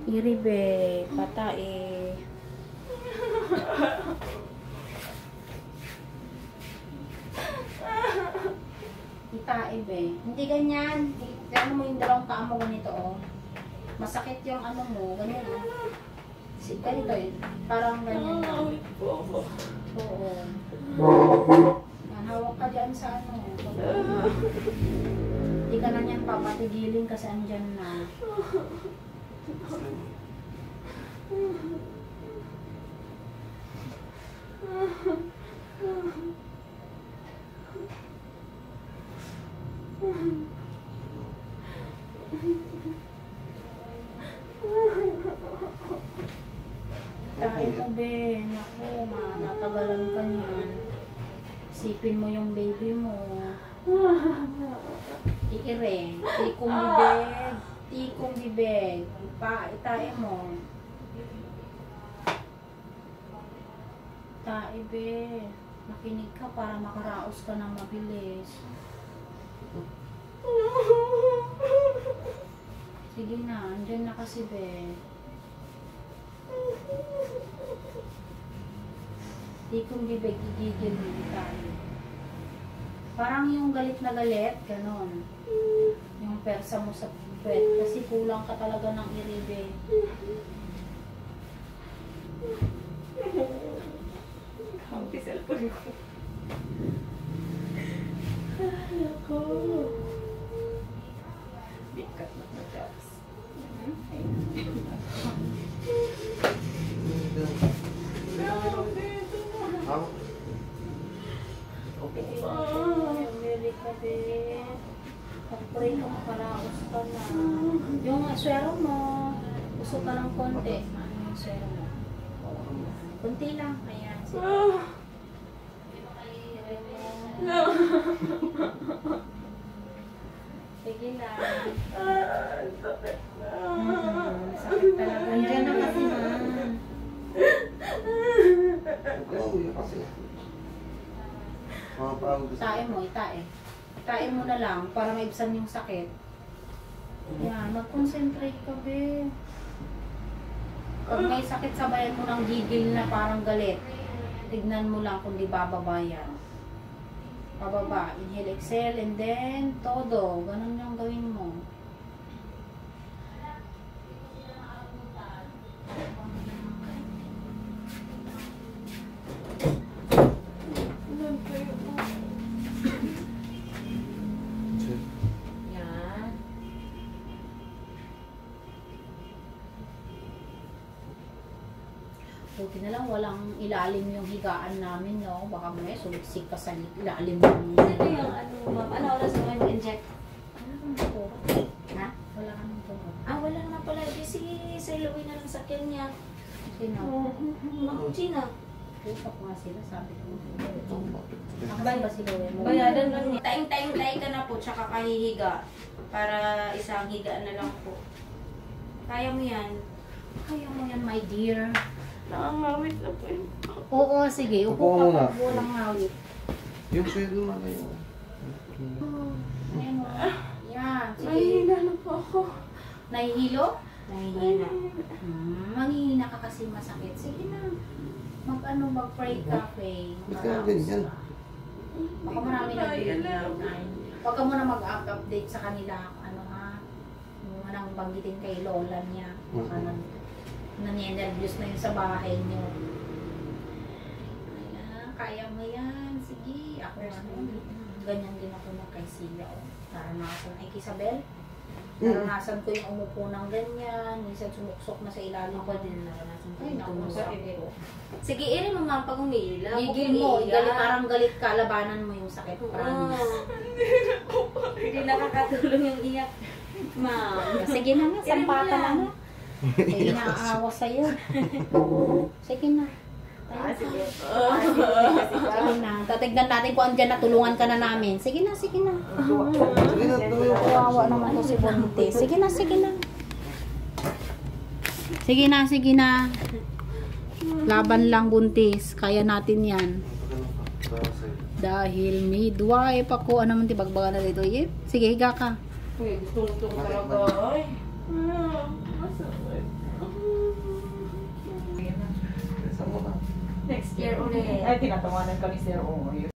Iribe, patae. Itae, be. Hindi ganyan. Ano mo yung dalawang paa mo ganito, oh. Masakit yung ano mo, ganyan, oh. Ganito, eh. Parang ganyan na. Oo. Yan, hawak ka dyan sa ano. Hindi ka na niyan papatigilin kasi andyan na. Kahit be, naku, matagalan ka niyan. Isipin mo yung baby mo. Iire, tikong bibig, tikong bibig. Itae mo. Itae, be. Makinig ka para makaraos ka ng mabilis. Sige na, andyan na kasi, be. Tikong bibig, igigil mo tayo. Parang yung galit na galit, ganon. Yung persa mo sa puwet. Kasi kulang ka talaga ng iribe. Kampi cellphone ko. Ako. Bikat na mag-jobs. Pag-pray ka, makaraos ka na. Yung swero mo, usok ka ng konti. Ano yung swero mo? Kunti lang. Ayan. Sige lang. Sakit na. Sakit talaga. Andiyan na kasi na. Itae mo, itae. Itae mo na lang para maibsan yung sakit. Yan, mag-concentrate ka, be. Pag may sakit, sabayan mo ng gigil na parang galit. Tignan mo lang kung di bababa yan. Pababa, inhale, exhale, and then todo. Ganun yung gawin mo. Buti na lang walang ilalim yung higaan namin, no? Baka may suliksik ka sa ilalim ng... Ano yung ano, ma'am? Ano oras mo mag-inject? Wala kang tuhod. Ha? Wala kang tuhod. Ah, wala na pala. Kasi sa Halloween na lang sakyan niya. Sino? China. Usap nga sila, sabi ko. Nakasal ba sila? Bayadan lang niya. Taing-taing-taing ka na po, tsaka kahihiga. Para isang higa na lang po. Kaya mo yan. Kaya mo yan, my dear. Nakangawit na po yun. Oo, sige. Upo ka pa. Upo lang ngawit. Yung pwede na kayo. Ayan mo. Yan, sige. Nahihina na po ako. Nahihilo? Nahihina. Manghihina ka kasi masakit. Sige na. Mag-pray ka, Faye. Ba't ka ganyan? Baka marami nag-i-online. Huwag ka muna mag-update sa kanila. Ano ha? Yung manang banggitin kay lola niya. Baka naninervyos na yun sa bahay niyo. Ayan, kaya mo yan. Sige, ako ganyan din ako na kay Sila. Naranasan. Ay, Isabel? Naranasan ko yung umupo ng ganyan. Minsan sumuksok na sa ilalim. Ako din naranasan ko. Ay, naku, ko. Sige, irin mo ma'am pag umiilaw. Gigil mo. Parang galit ka. Labanan mo yung sakit. Promise. Hindi nakakatulong yung iyak. Ma'am. Sige na nga. Sampatan na nga. Sige na, aawa sa'yo. Sige na. Sige. Sige na. Tatignan natin kung andyan na tulungan ka na namin. Sige na, sige na. Sige na, tuloy ako. Kawawa naman ko si Buntis. Sige na, sige na. Sige na, sige na. Laban lang, Buntis. Kaya natin yan. Dahil midwife ako. Ano man tibagbaga na dito. Sige, higa ka. Uy, gusto ko talaga. Ay. Next year ulit. Ay, tinatawanan ka ni Sir Oyo.